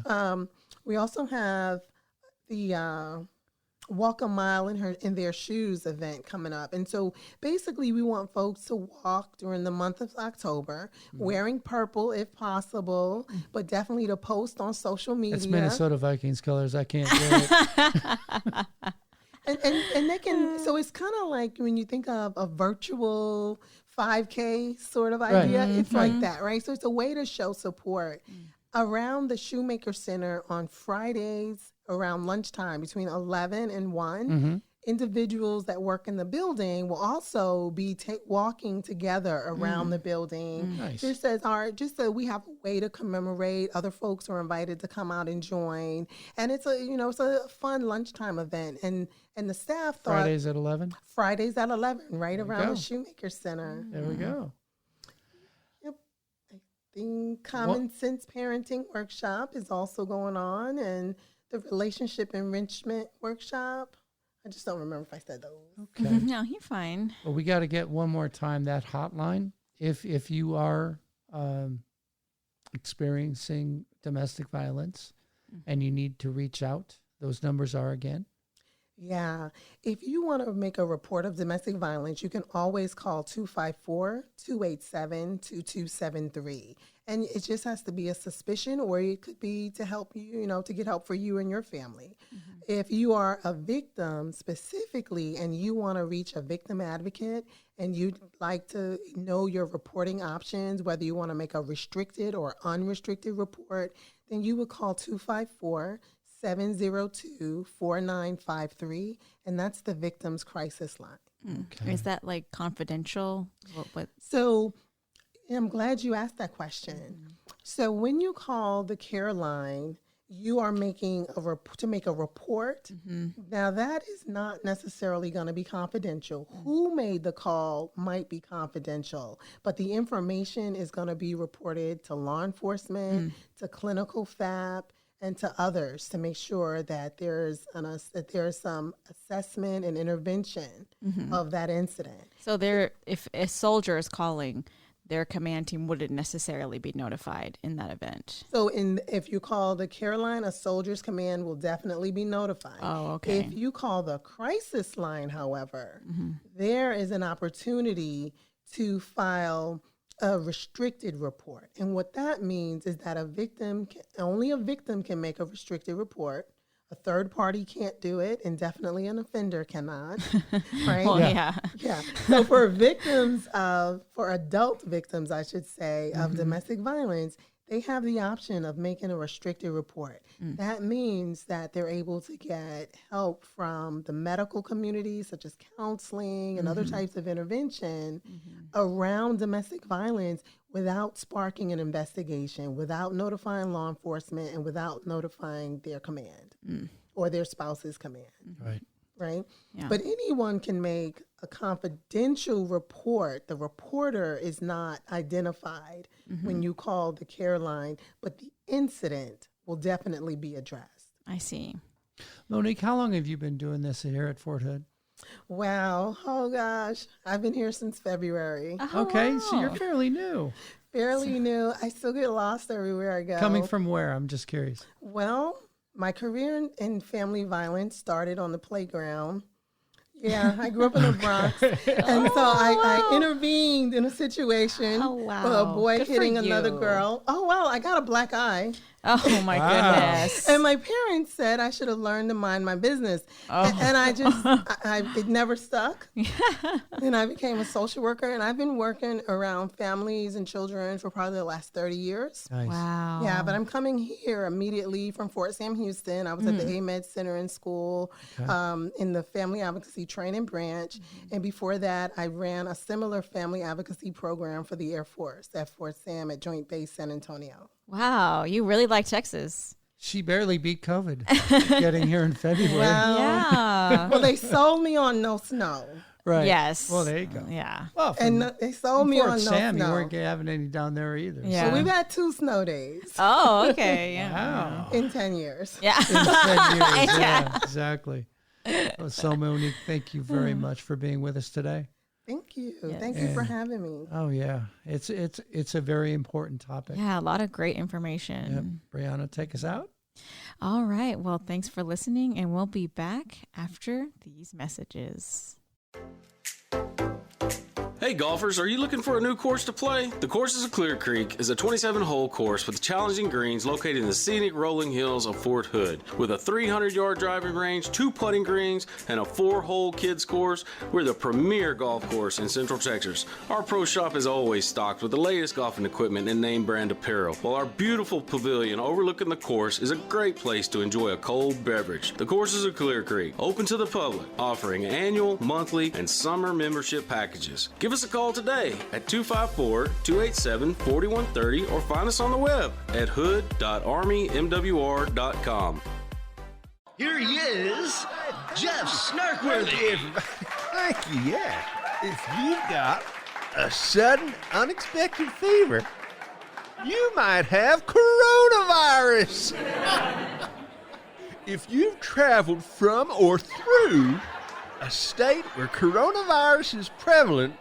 We also have the Walk a Mile in Their Shoes event coming up. And so basically we want folks to walk during the month of October wearing purple if possible, but definitely to post on social media. It's Minnesota Vikings colors. I can't do it. and they can, so it's kind of like when you think of a virtual 5K sort of idea, it's like that, right? So it's a way to show support. Around the Shoemaker Center on Fridays around lunchtime between 11 and 1, individuals that work in the building will also be walking together around the building. Nice. Just so we have a way to commemorate. Other folks are invited to come out and join. And it's a fun lunchtime event. And the staff thought Fridays at 11? Fridays at 11, right around the Shoemaker Center. There we go. The Common Sense Parenting Workshop is also going on, and the Relationship Enrichment Workshop. I just don't remember if I said those. Okay. No, you're fine. Well, we got to get one more time that hotline. If you are experiencing domestic violence and you need to reach out, those numbers are again. Yeah. If you want to make a report of domestic violence, you can always call 254-287-2273. And it just has to be a suspicion, or it could be to help you, to get help for you and your family. If you are a victim specifically and you want to reach a victim advocate and you'd like to know your reporting options, whether you want to make a restricted or unrestricted report, then you would call 254-702-4953, and that's the Victims Crisis Line. Okay. Is that like confidential? What? So I'm glad you asked that question. So when you call the care line, you are making to make a report. Now that is not necessarily going to be confidential. Who made the call might be confidential, but the information is going to be reported to law enforcement, to clinical FAP, and to others to make sure that there's some assessment and intervention of that incident. So if a soldier is calling, their command team wouldn't necessarily be notified in that event. So if you call the care line, a soldier's command will definitely be notified. Oh, okay. If you call the crisis line, however, there is an opportunity to file a restricted report. And what that means is that only a victim can make a restricted report. A third party can't do it, and definitely an offender cannot. Right? Well, yeah. So for adult victims, I should say, of domestic violence, they have the option of making a restricted report. That means that they're able to get help from the medical community, such as counseling and other types of intervention around domestic violence without sparking an investigation, without notifying law enforcement, and without notifying their command. or their spouses come in. Right. Right? Yeah. But anyone can make a confidential report. The reporter is not identified when you call the care line, but the incident will definitely be addressed. I see. Monique, how long have you been doing this here at Fort Hood? Wow. Oh, gosh. I've been here since February. Oh, Okay, so you're wow. fairly new. Fairly new. I still get lost everywhere I go. Coming from where? I'm just curious. Well, my career in family violence started on the playground. Yeah, I grew up in the Bronx. And so I intervened in a situation Oh, wow. with a boy Good for hitting another you. girl. Oh, well, I got a black eye. Oh my Wow. goodness. And my parents said I should have learned to mind my business. Oh. And I just, it never stuck. And I became a social worker, and I've been working around families and children for probably the last 30 years. Nice. Wow. Yeah, but I'm coming here immediately from Fort Sam Houston. I was at the AMED Center in school in the Family Advocacy Training Branch. And before that, I ran a similar family advocacy program for the Air Force at Fort Sam at Joint Base San Antonio. Wow. You really like Texas. She barely beat COVID getting here in February. Well, Yeah. well, they sold me on no snow. Right. Yes. Well, there you go. Yeah. Well, And they sold me Fort on no Sam, you snow. weren't having any down there either. Yeah. So we've had 2 snow days Oh, okay. Yeah. Wow. in 10 years. Yeah. In 10 years. Yeah, exactly. Well, so, Monique, thank you very much for being with us today. Thank you. Yes. Thank you for having me. Oh, yeah. It's a very important topic. Yeah, a lot of great information. Yep. Brianna, take us out. All right. Well, thanks for listening, and we'll be back after these messages. Hey golfers, are you looking for a new course to play? The Courses of Clear Creek is a 27-hole course with challenging greens located in the scenic rolling hills of Fort Hood. With a 300-yard driving range, 2 putting greens, and a 4-hole kids course, we're the premier golf course in Central Texas. Our pro shop is always stocked with the latest golfing equipment and name brand apparel, while our beautiful pavilion overlooking the course is a great place to enjoy a cold beverage. The Courses of Clear Creek, open to the public, offering annual, monthly, and summer membership packages. Give us a call today at 254-287-4130 or find us on the web at hood.armymwr.com. Here he is, Jeff Snarkworthy. Thank you, yeah. If you've got a sudden, unexpected fever, you might have coronavirus. If you've traveled from or through a state where coronavirus is prevalent,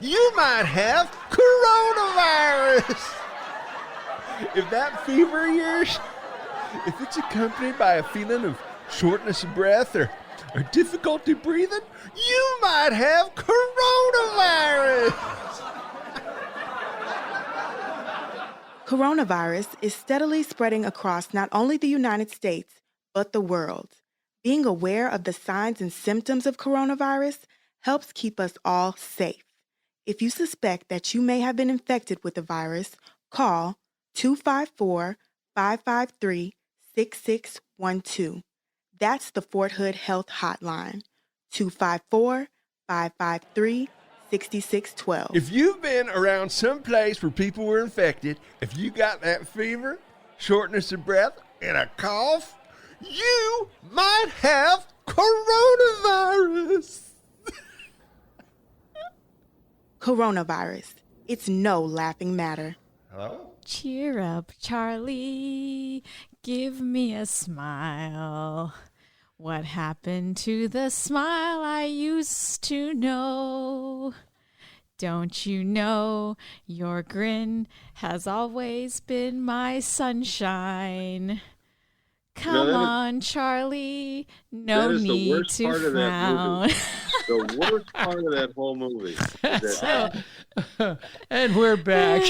you might have coronavirus. If that fever of yours, if it's accompanied by a feeling of shortness of breath or difficulty breathing, you might have coronavirus. Coronavirus is steadily spreading across not only the United States, but the world. Being aware of the signs and symptoms of coronavirus helps keep us all safe. If you suspect that you may have been infected with the virus, call 254-553-6612. That's the Fort Hood Health Hotline, 254-553-6612. If you've been around some place where people were infected, if you got that fever, shortness of breath, and a cough, you might have coronavirus. Coronavirus. It's no laughing matter. Hello? Cheer up, Charlie. Give me a smile. What happened to the smile I used to know? Don't you know your grin has always been my sunshine? Come on, Charlie. No that is the need worst to part of that frown. movie. The worst part of that whole movie. is that- And we're back.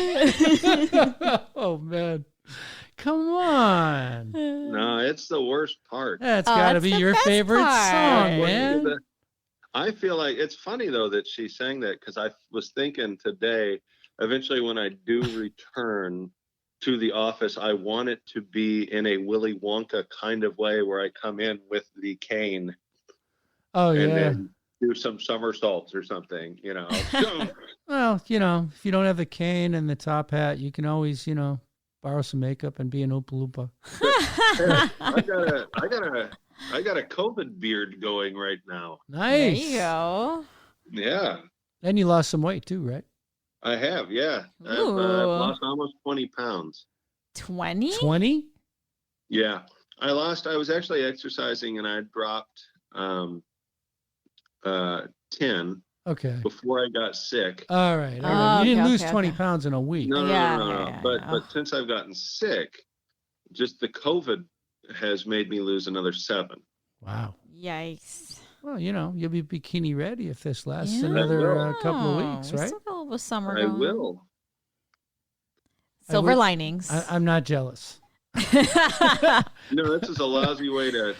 Oh, man. Come on. no, it's the worst part. That's Oh, got to it's be the your best favorite part. song, man. I feel like it's funny though that she sang that because I was thinking today, eventually when I do return to the office, I want it to be in a Willy Wonka kind of way where I come in with the cane Oh, and yeah. then do some somersaults or something, you know. Well, if you don't have the cane and the top hat, you can always, borrow some makeup and be an Oompa Loompa. I got a COVID beard going right now. Nice. There you go. Yeah. And you lost some weight too, right? I have, yeah. I've Ooh. lost almost 20 pounds. 20? 20? Yeah. I was actually exercising and I dropped 10 before I got sick. All right. You didn't lose 20 okay. pounds in a week. No. Yeah. But since I've gotten sick, just the COVID has made me lose another 7. Wow. Yikes. Well, you'll be bikini ready if this lasts Yeah. another couple of weeks, We right? still got a little summer I going. will. Silver linings. I'm not jealous. No, this is a lousy way to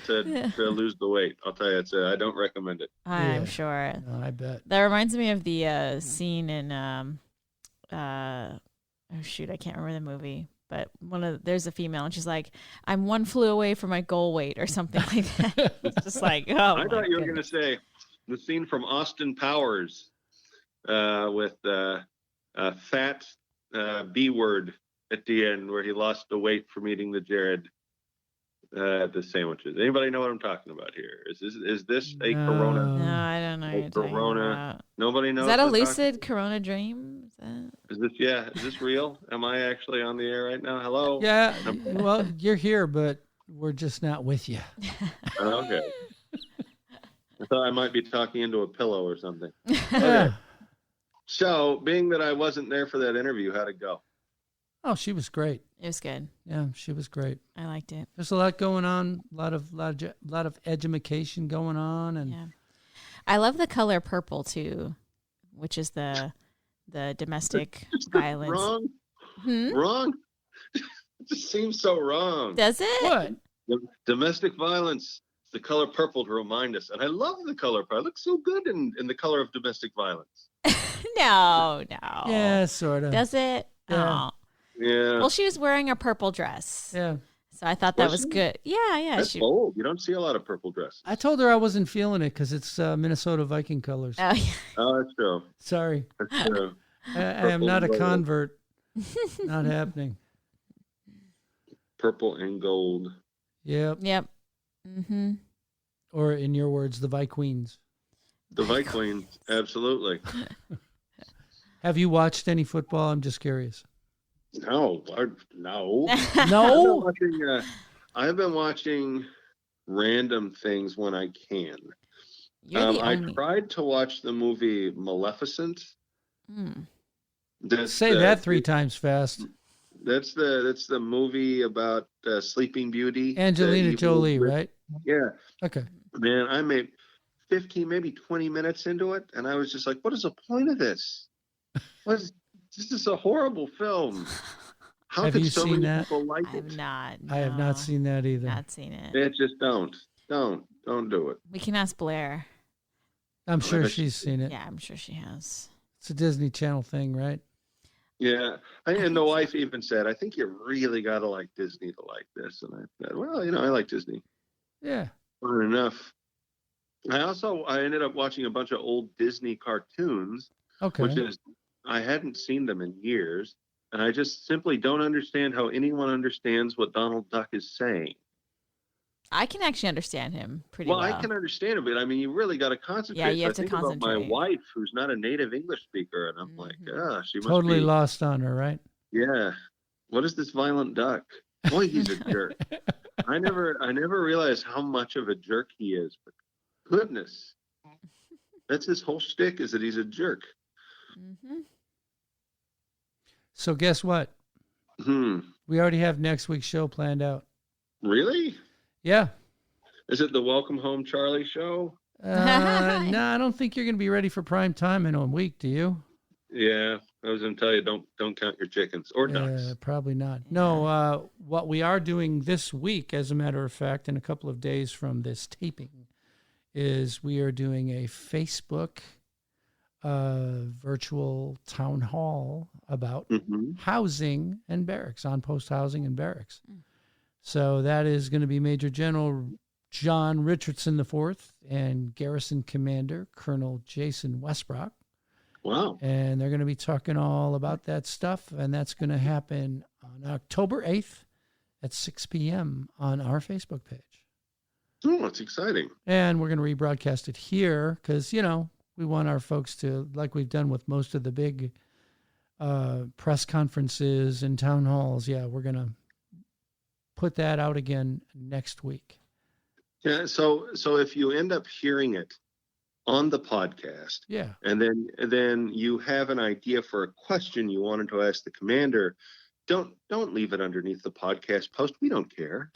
lose the weight. I'll tell you, I don't recommend it. I'm sure. No, I bet. That reminds me of the scene in oh shoot, I can't remember the movie, but there's a female and she's like, "I'm 1 flu away from my goal weight" or something like that. It's just like, oh, I thought you were going to say the scene from Austin Powers with fat B word at the end where he lost the weight from eating the the sandwiches. Anybody know what I'm talking about here? Is this a Corona? No, I don't know. What you're talking Corona. about. Nobody knows. Is that a lucid Corona dream? Is this real? Am I actually on the air right now? Hello? Yeah. Well, you're here, but we're just not with you. Okay. I thought I might be talking into a pillow or something. Yeah. So, being that I wasn't there for that interview, how'd it go? Oh, she was great. It was good. Yeah, she was great. I liked it. There's a lot going on, a lot of education going on, and I love the color purple too, which is the domestic violence. Wrong. Wrong. It just seems so wrong. Does it? What? Domestic violence. The color purple to remind us, and I love the color purple. It looks so good in the color of domestic violence. No. Yeah, sort of. Does it? Yeah. Oh. Yeah. Well, she was wearing a purple dress. Yeah. So I thought that Was was she? good. Yeah. That's bold. You don't see a lot of purple dresses. I told her I wasn't feeling it because it's Minnesota Viking colors. Oh, yeah. Oh, that's true. Sorry. That's true. I am not a Purple and gold. convert. Not happening. Purple and gold. Yep. Mm-hmm. Or in your words, the Vikings. The Viking, absolutely. Have you watched any football? I'm just curious. No. No? I've been watching random things when I can. I tried to watch the movie Maleficent. Say that 3 times fast. That's the movie about Sleeping Beauty. Angelina Jolie, right? Yeah. Okay. Man, I made 15, maybe 20 minutes into it, and I was just like, what is the point of this? This is a horrible film. How Have could you so seen many that? people like I have it? not. I have not seen that either. Not seen it. It just don't do it. We can ask Blair. I'm sure she's seen it. Yeah, I'm sure she has. It's a Disney Channel thing, right? Yeah, and the wife even said, I think you really got to like Disney to like this. And I said, well, I like Disney. Yeah. Fun enough. I ended up watching a bunch of old Disney cartoons, Okay. which is, I hadn't seen them in years. And I just simply don't understand how anyone understands what Donald Duck is saying. I can actually understand him pretty well. I can understand it, but I mean, you really got to concentrate. Yeah, you have I think to about my concentrate. wife, who's not a native English speaker, and I'm like, she must Totally be lost on her, right? Yeah. What is this violent duck? Boy, he's a jerk. I never realized how much of a jerk he is. But goodness, that's his whole shtick, is that he's a jerk. Mm-hmm. So guess what? We already have next week's show planned out. Really? Yeah. Is it the Welcome Home Charlie show? No, I don't think you're going to be ready for prime time in a week, do you? Yeah, I was going to tell you, don't count your chickens or ducks. Probably not. No, what we are doing this week, as a matter of fact, in a couple of days from this taping, is we are doing a Facebook virtual town hall about housing and barracks, on-post housing and barracks. So that is going to be Major General John Richardson IV and Garrison Commander Colonel Jason Westbrook. Wow. And they're going to be talking all about that stuff, and that's going to happen on on October 8th at 6 p.m. on our Facebook page. Oh, it's exciting. And we're going to rebroadcast it here because, you know, we want our folks to, like we've done with most of the big press conferences and town halls. Yeah, we're going to put that out again next week. Yeah, so if you end up hearing it on the podcast, yeah, and then you have an idea for a question you wanted to ask the commander, don't leave it underneath the podcast post. We don't care.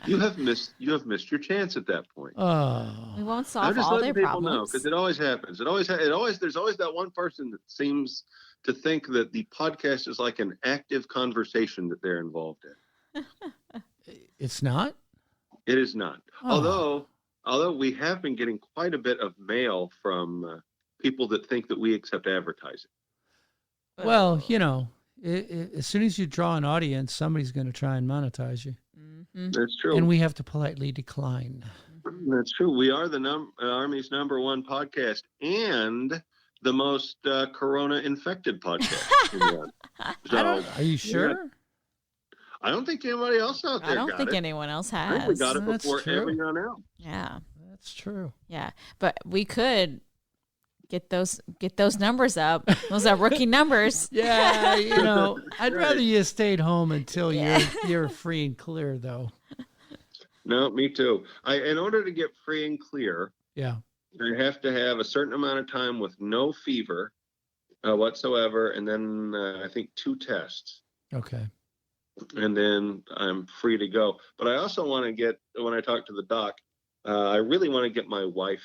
You have missed your chance at that point. Oh, we won't solve all their problems. Because it always happens. There's always that one person that seems to think that the podcast is like an active conversation that they're involved in. It's not? It is not. Oh. Although we have been getting quite a bit of mail from people that think that we accept advertising. Well, you know, as soon as you draw an audience, somebody's going to try and monetize you. Mm-hmm. That's true. And we have to politely decline. That's true. We are the Army's #1 podcast and the most corona-infected podcast. Are you sure? I don't think anybody else out there I don't think it. anyone else I has. think we got it That's before true. everyone else. Yeah. That's true. Yeah. But we could get those numbers up. Those are rookie numbers. Yeah, you know, I'd Right. rather you stayed home until you're free and clear, though. No, me too. In order to get free and clear, Yeah. I have to have a certain amount of time with no fever whatsoever, and then I think 2 tests. Okay. And then I'm free to go. But I also want to get, when I talk to the doc, I really want to get my wife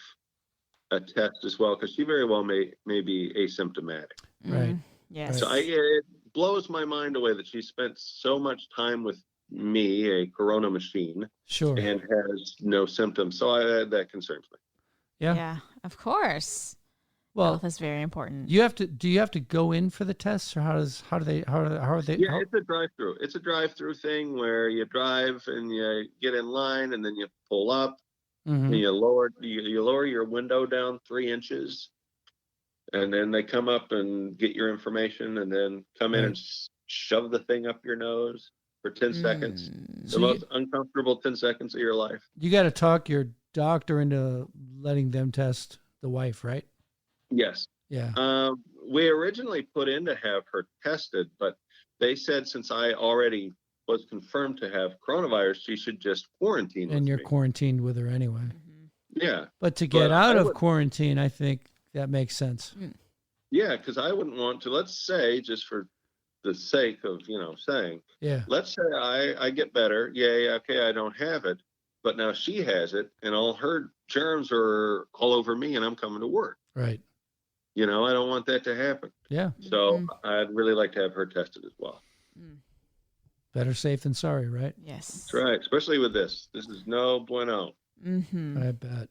a test as well, because she very well may be asymptomatic. Right. Yes. So it blows my mind away that she spent so much time with me, a corona machine, Sure. and has no symptoms. So that concerns me. Yeah. Yeah, of course. Well, Health is very important. do you have to go in for the tests, or how are they? Yeah, it's a drive-through. It's a drive-through thing where you drive and you get in line, and then you pull up, Mhm. and you lower your window down 3 inches, and then they come up and get your information, and then come in and shove the thing up your nose for 10 seconds. So The most uncomfortable 10 seconds of your life. You got to talk your doctor into letting them test the wife, right? Yes. Yeah. We originally put in to have her tested, but they said since I already was confirmed to have coronavirus, she should just quarantine And with you're me. quarantined with her anyway. Yeah. But to get But out I of would- quarantine, I think that makes sense. Yeah, because I wouldn't want to, let's say, just for the sake of, saying, Yeah. let's say I get better. Yeah, okay, I don't have it, but now she has it, and all her germs are all over me, and I'm coming to work. Right. I don't want that to happen. Yeah. So I'd really like to have her tested as well. Better safe than sorry, right? Yes. That's right, especially with this. This is no bueno. Mm-hmm. I bet.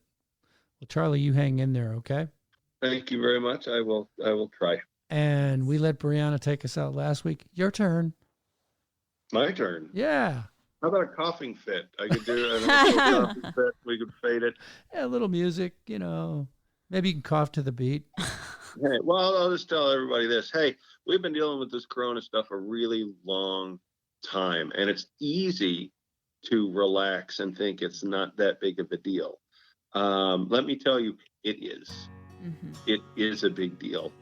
Well, Charlie, you hang in there, okay? Thank you very much. I will try. And we let Brianna take us out last week. Your turn. My turn. Yeah. How about a coughing fit? I could do a coughing fit. We could fade it. Yeah, a little music, Maybe you can cough to the beat. Hey, well, I'll just tell everybody this. Hey, we've been dealing with this corona stuff a really long time, and it's easy to relax and think it's not that big of a deal. Let me tell you, it is. It is a big deal.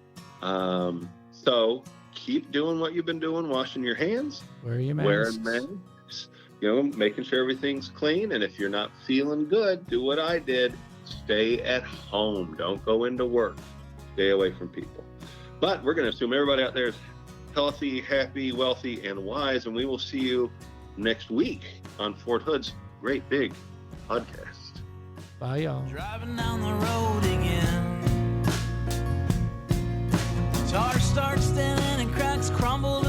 So keep doing what you've been doing, washing your hands, Wear your masks. wearing masks, making sure everything's clean. And if you're not feeling good, do what I did. Stay at home. Don't go into work. Stay away from people. But we're going to assume everybody out there is healthy, happy, wealthy, and wise. And we will see you next week on Fort Hood's Great Big Podcast. Bye, y'all. Driving down the road again. Guitar starts thinning and cracks crumble